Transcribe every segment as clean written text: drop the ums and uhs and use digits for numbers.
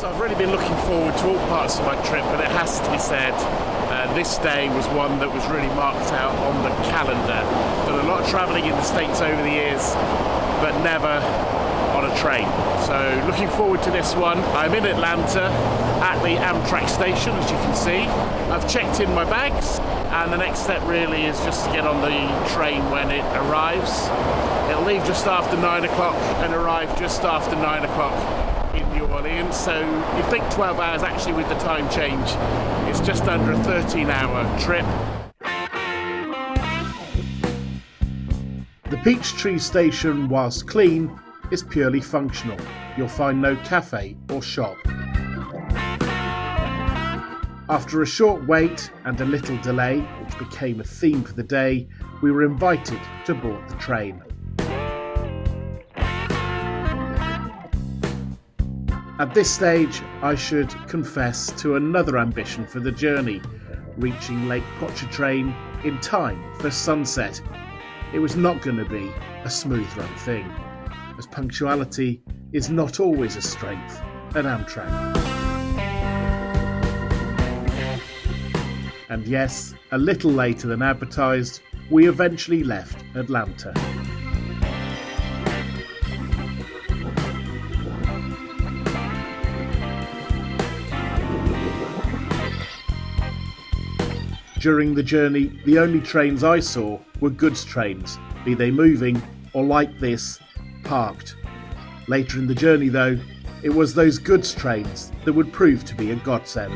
So I've really been looking forward to all parts of my trip, but it has to be said, this day was one that was really marked out on the calendar. Done a lot of travelling in the States over the years, but never on a train. So looking forward to this one. I'm in Atlanta at the Amtrak station, as you can see. I've checked in my bags, and the next step really is just to get on the train when it arrives. It'll leave just after 9 o'clock and arrive just after 9 o'clock in New Orleans. So you think 12 hours, actually with the time change, it's just under a 13-hour trip. The Peachtree station, whilst clean, is purely functional. You'll find no cafe or shop. After a short wait and a little delay, which became a theme for the day, we were invited to board the train. At this stage, I should confess to another ambition for the journey, reaching Lake Pontchartrain in time for sunset. It was not going to be a smooth run thing, as punctuality is not always a strength at Amtrak. And yes, a little later than advertised, we eventually left Atlanta. During the journey, the only trains I saw were goods trains, be they moving or like this, parked. Later in the journey though, it was those goods trains that would prove to be a godsend.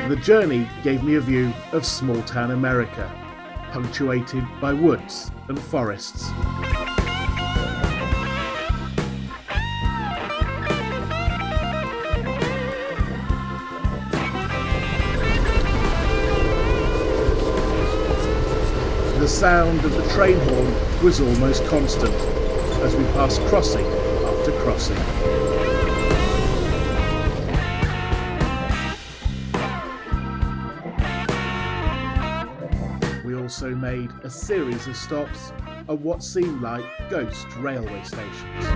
The journey gave me a view of small-town America, punctuated by woods and forests. The sound of the train horn was almost constant as we passed crossing after crossing. We also made a series of stops at what seemed like ghost railway stations.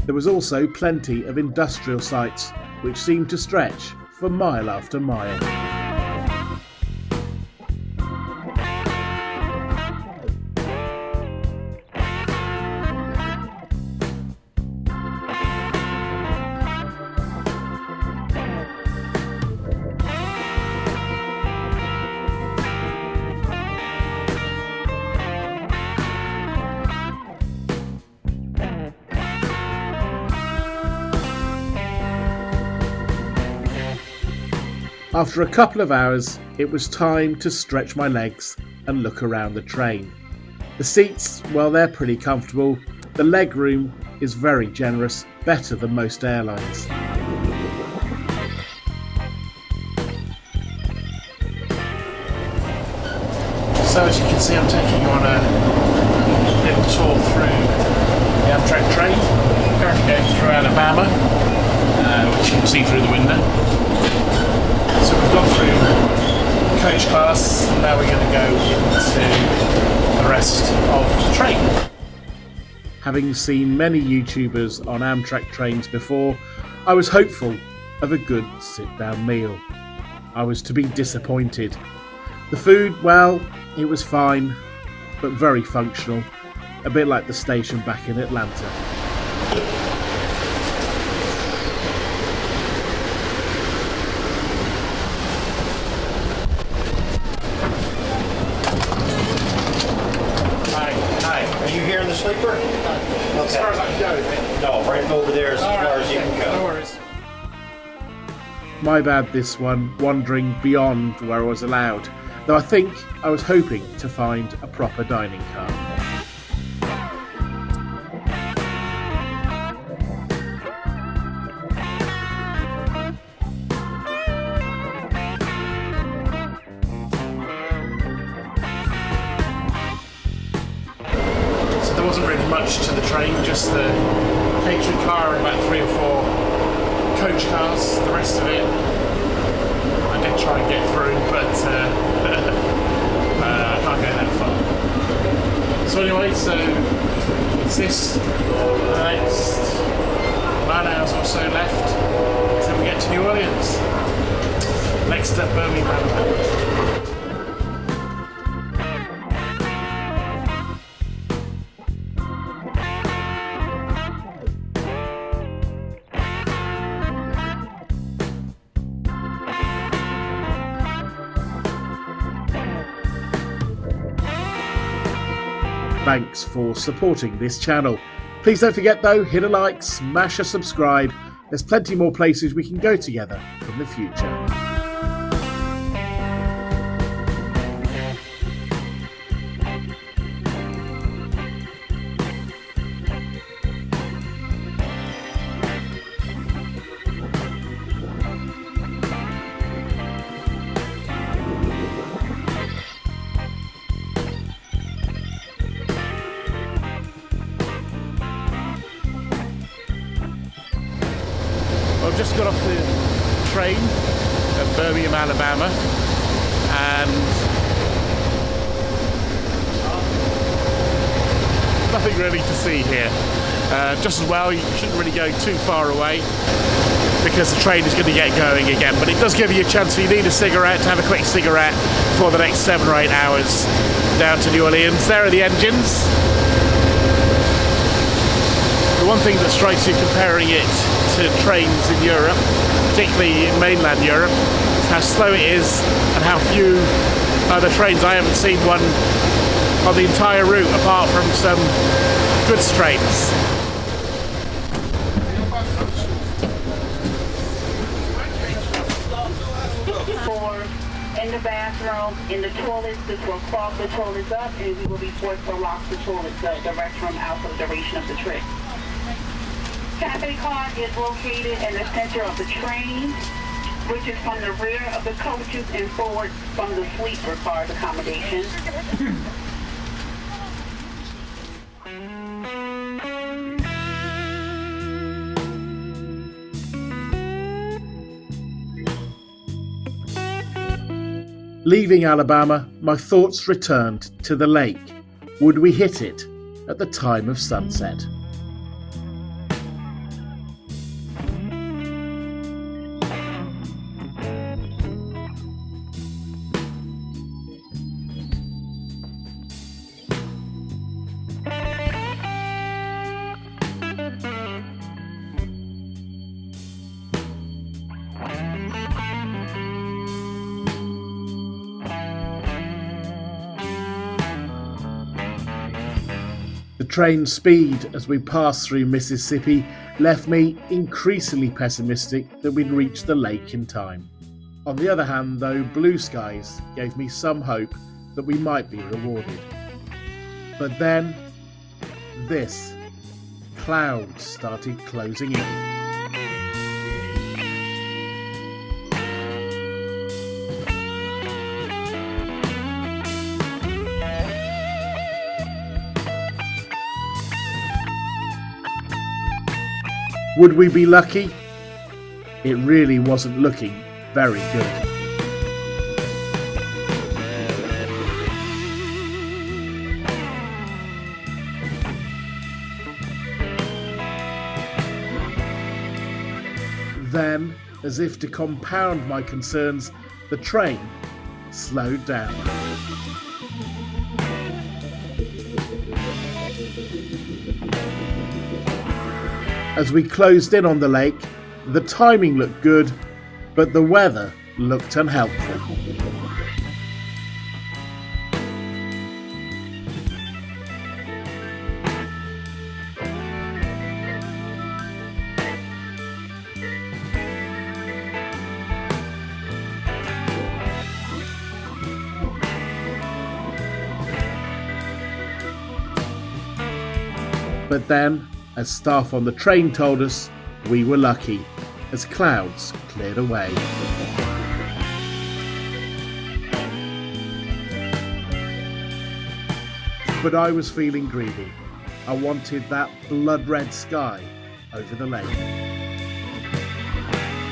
There was also plenty of industrial sites, which seemed to stretch for mile after mile. After a couple of hours, it was time to stretch my legs and look around the train. The seats, well, they're pretty comfortable. The leg room is very generous, better than most airlines. So as you can see, I'm taking you on a little tour through the Amtrak train. Currently going through Alabama, which you can see through the window. So we've gone through coach class, and now we're going to go into the rest of the train. Having seen many YouTubers on Amtrak trains before, I was hopeful of a good sit-down meal. I was to be disappointed. The food, well, it was fine, but very functional, a bit like the station back in Atlanta. Hi, are sleeper? As far as I can go, is it? No, right over there is as All far right, as you can no go. worries. My bad this one, wandering beyond where I was allowed, though I think I was hoping to find a proper dining car. So there wasn't really much to the train, just the catering car and about 3 or 4 coach cars. The rest of it, I did try and get through, but I can't go that far. So anyway, so it's this the next 9 hours or so left until we get to New Orleans. Next up, Birmingham Alabama. Thanks for supporting this channel. Please don't forget though, hit a like, smash a subscribe. There's plenty more places we can go together in the future. I've just got off the train at Birmingham, Alabama, and nothing really to see here. Just as well, you shouldn't really go too far away because the train is going to get going again, but it does give you a chance if you need a cigarette to have a quick cigarette for the next 7 or 8 hours down to New Orleans. There are the engines. The one thing that strikes you comparing it to trains in Europe, particularly in mainland Europe, is how slow it is and how few other trains. I haven't seen one on the entire route apart from some goods trains. In the bathroom, in the toilets, this will clog the toilets up and we will be forced to lock the toilets, the restroom out for the duration of the trip. Cafe car is located in the center of the train, which is from the rear of the coaches and forward from the sleeper car's accommodation. Leaving Alabama, my thoughts returned to the lake. Would we hit it at the time of sunset? The train's speed as we passed through Mississippi left me increasingly pessimistic that we'd reach the lake in time. On the other hand, though, blue skies gave me some hope that we might be rewarded. But then, this. Clouds started closing in. Would we be lucky? It really wasn't looking very good. Then, as if to compound my concerns, the train slowed down. As we closed in on the lake, the timing looked good, but the weather looked unhelpful. But then, as staff on the train told us, we were lucky, as clouds cleared away. But I was feeling greedy. I wanted that blood-red sky over the lake.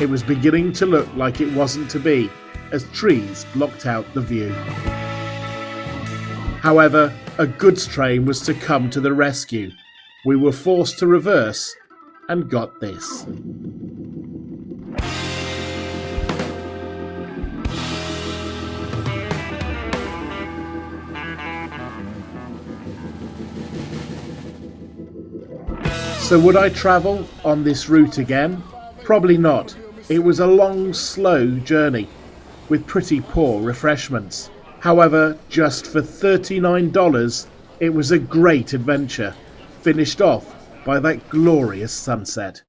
It was beginning to look like it wasn't to be, as trees blocked out the view. However, a goods train was to come to the rescue. We were forced to reverse and got this. So would I travel on this route again? Probably not. It was a long, slow journey with pretty poor refreshments. However, just for $39, it was a great adventure, finished off by that glorious sunset.